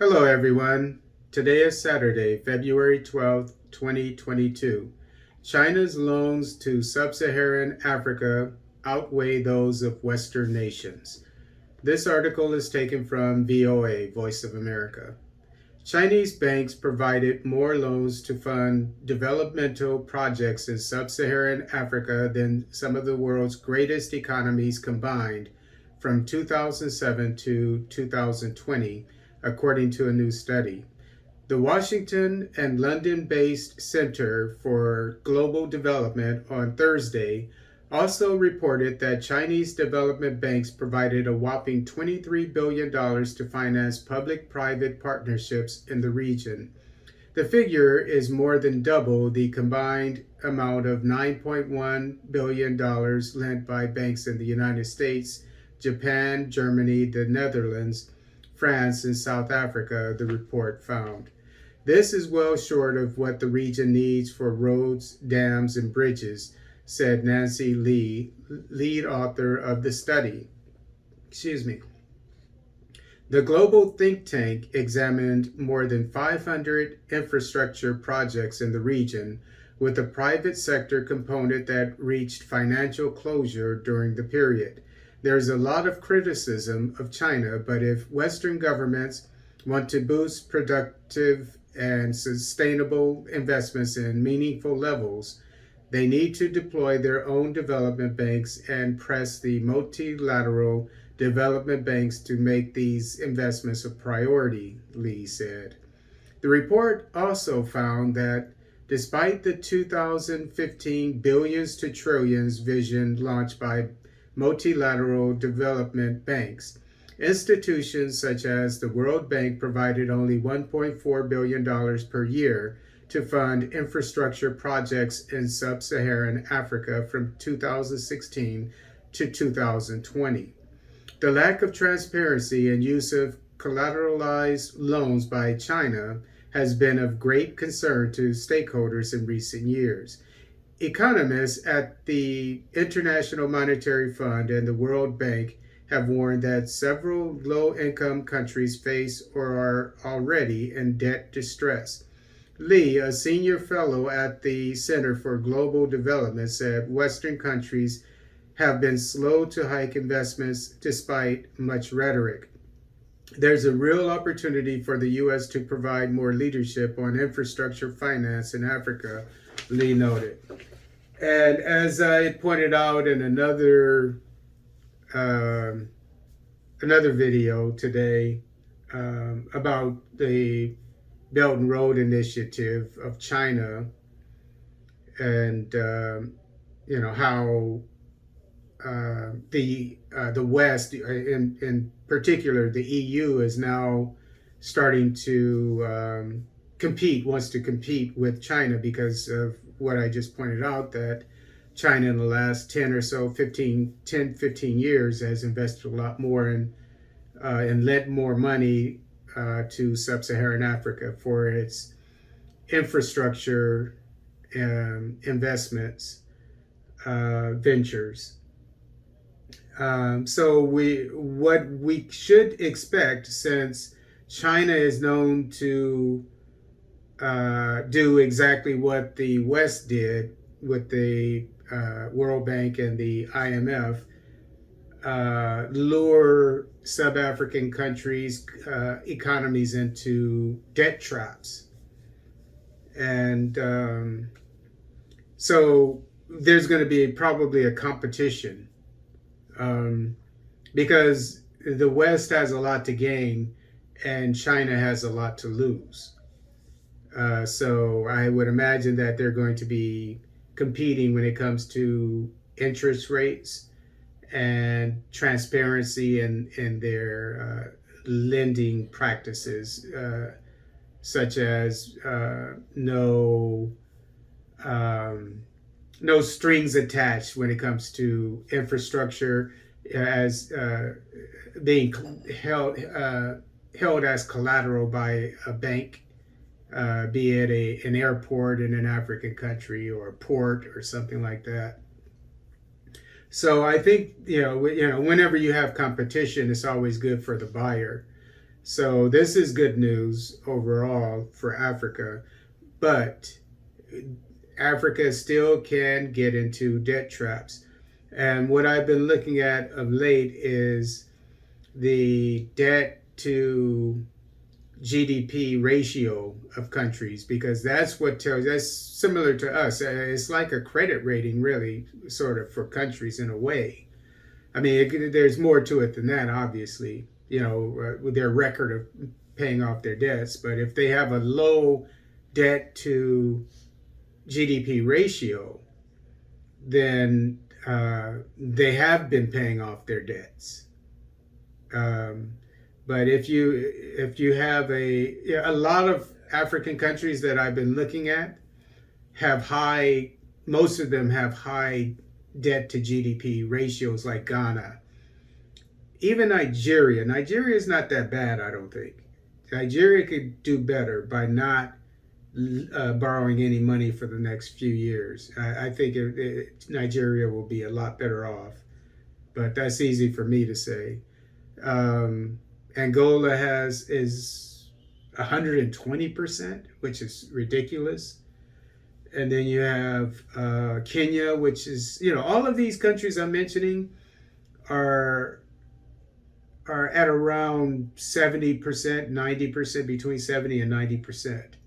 Hello, everyone. Today is Saturday, February 12th, 2022. China's loans to Sub-Saharan Africa outweigh those of Western nations. This article is taken from VOA, Voice of America. Chinese banks provided more loans to fund developmental projects in Sub-Saharan Africa than some of the world's greatest economies combined from 2007 to 2020, according to a new study. The Washington and London-based Center for Global Development on Thursday also reported that Chinese development banks provided a whopping $23 billion to finance public-private partnerships in the region. The figure is more than double the combined amount of $9.1 billion lent by banks in the United States, Japan, Germany, the Netherlands, France, and South Africa, the report found. This is well short of what the region needs for roads, dams, and bridges, said Nancy Lee, lead author of the study. The global think tank examined more than 500 infrastructure projects in the region, with a private sector component that reached financial closure during the period. There's a lot of criticism of China, but if Western governments want to boost productive and sustainable investments in meaningful levels, they need to deploy their own development banks and press the multilateral development banks to make these investments a priority, Lee said. The report also found that despite the 2015 billions to trillions vision launched by multilateral development banks, institutions such as the World Bank provided only $1.4 billion per year to fund infrastructure projects in Sub-Saharan Africa from 2016 to 2020. The lack of transparency and use of collateralized loans by China has been of great concern to stakeholders in recent years. Economists at the International Monetary Fund and the World Bank have warned that several low-income countries face or are already in debt distress. Lee, a senior fellow at the Center for Global Development, said Western countries have been slow to hike investments despite much rhetoric. There's a real opportunity for the U.S. to provide more leadership on infrastructure finance in Africa, Lee noted. And as I pointed out in another video today about the Belt and Road Initiative of China, and how the West, in particular the EU, is now starting to wants to compete with China because of what I just pointed out, that China in the last 15 years has invested a lot more and lent more money to Sub-Saharan Africa for its infrastructure investments, ventures. So what we should expect, since China is known to do exactly what the West did with the World Bank and the IMF, lure sub-African countries' economies into debt traps. And so there's going to be probably a competition because the West has a lot to gain and China has a lot to lose. So I would imagine that they're going to be competing when it comes to interest rates and transparency in their lending practices, such as no strings attached when it comes to infrastructure as being held as collateral by a bank, be it an airport in an African country or a port or something like that. So I think, whenever you have competition, it's always good for the buyer. So this is good news overall for Africa, but Africa still can get into debt traps. And what I've been looking at of late is the debt to GDP ratio of countries, because that's what tells, that's similar to us. It's like a credit rating, really, sort of, for countries in a way. I mean, there's more to it than that, obviously, with their record of paying off their debts. But if they have a low debt to GDP ratio, then they have been paying off their debts. But if you have a lot of African countries that I've been looking at have most of them have high debt to GDP ratios, like Ghana, even Nigeria. Nigeria is not that bad, I don't think. Nigeria could do better by not borrowing any money for the next few years. I think Nigeria will be a lot better off, but that's easy for me to say. Angola is 120%, which is ridiculous. And then you have Kenya, which is, all of these countries I'm mentioning are at around 70%, 90%, between 70 and 90%.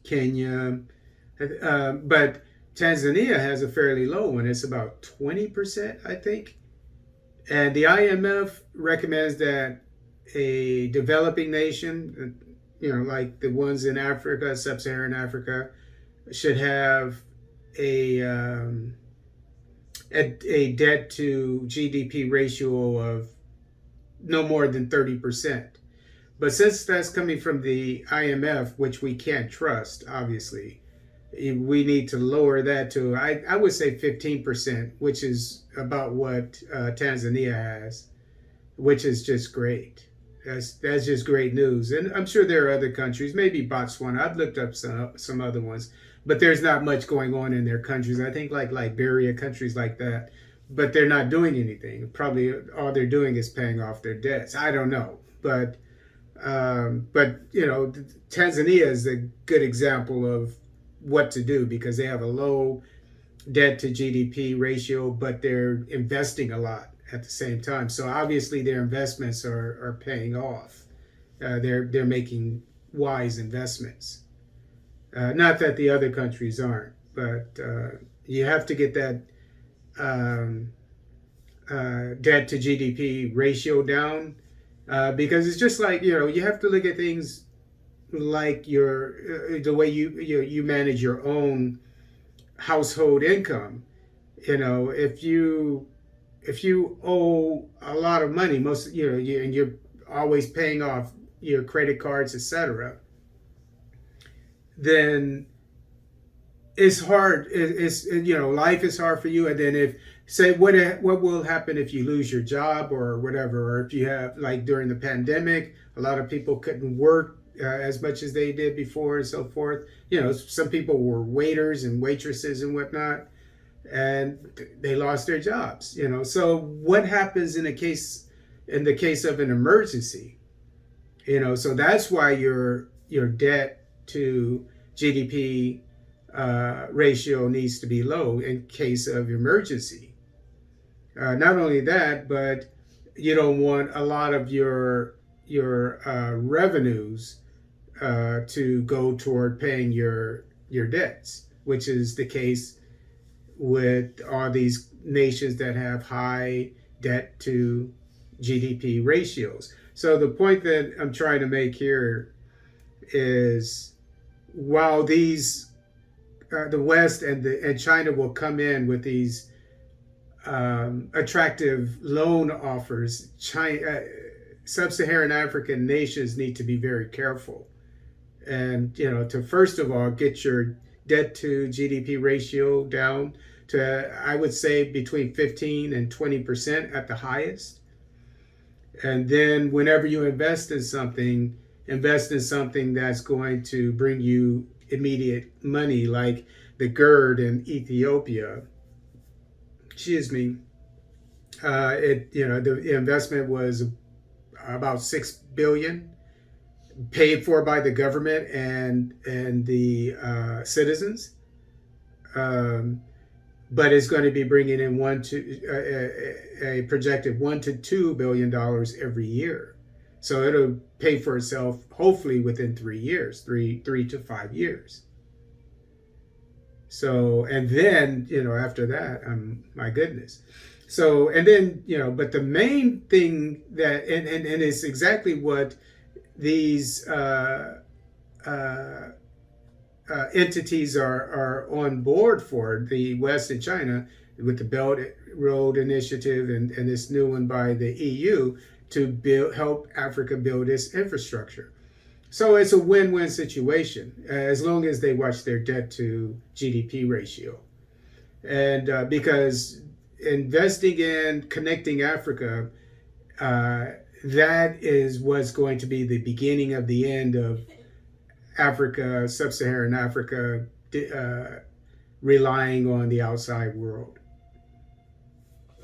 Kenya, but Tanzania has a fairly low one. It's about 20%, I think. And the IMF recommends that a developing nation, like the ones in Africa, Sub-Saharan Africa, should have a debt to GDP ratio of no more than 30%. But since that's coming from the IMF, which we can't trust, obviously, we need to lower that to, I would say 15%, which is about what Tanzania has, which is just great. That's just great news. And I'm sure there are other countries, maybe Botswana. I've looked up some other ones, but there's not much going on in their countries. I think like Liberia, countries like that, but they're not doing anything. Probably all they're doing is paying off their debts. I don't know, but Tanzania is a good example of what to do, because they have a low debt to GDP ratio, but they're investing a lot at the same time. So obviously their investments are paying off. They're making wise investments. Not that the other countries aren't, but you have to get that debt to GDP ratio down, because it's just like, you have to look at things like the way you manage your own household income. If you owe a lot of money, and you're always paying off your credit cards, etc., then it's hard. It's life is hard for you. And then what will happen if you lose your job or whatever, or if you have, like during the pandemic, a lot of people couldn't work as much as they did before and so forth. Some people were waiters and waitresses and whatnot, and they lost their jobs. So what happens in the case of an emergency? So that's why your debt to GDP ratio needs to be low in case of emergency. Not only that, but you don't want a lot of your revenues to go toward paying your debts, which is the case with all these nations that have high debt to GDP ratios. So the point that I'm trying to make here is, while the West and China will come in with these attractive loan offers, Sub-Saharan African nations need to be very careful, and to first of all get your debt to GDP ratio down to, I would say, between 15 and 20% at the highest. And then whenever you invest in something that's going to bring you immediate money, like the GERD in Ethiopia. Excuse me. The investment was about 6 billion, paid for by the government and the citizens. But it's going to be bringing in a projected $1 to $2 billion every year. So it'll pay for itself hopefully within 3 years, three to 5 years. So, and then, after that, my goodness. So, and then, but the main thing that, and it's exactly what these entities are on board for, the West and China, with the Belt Road Initiative and this new one by the EU to help Africa build its infrastructure. So it's a win-win situation as long as they watch their debt to GDP ratio. And because investing in connecting Africa, that is what's going to be the beginning of the end of Africa, Sub-Saharan Africa, relying on the outside world.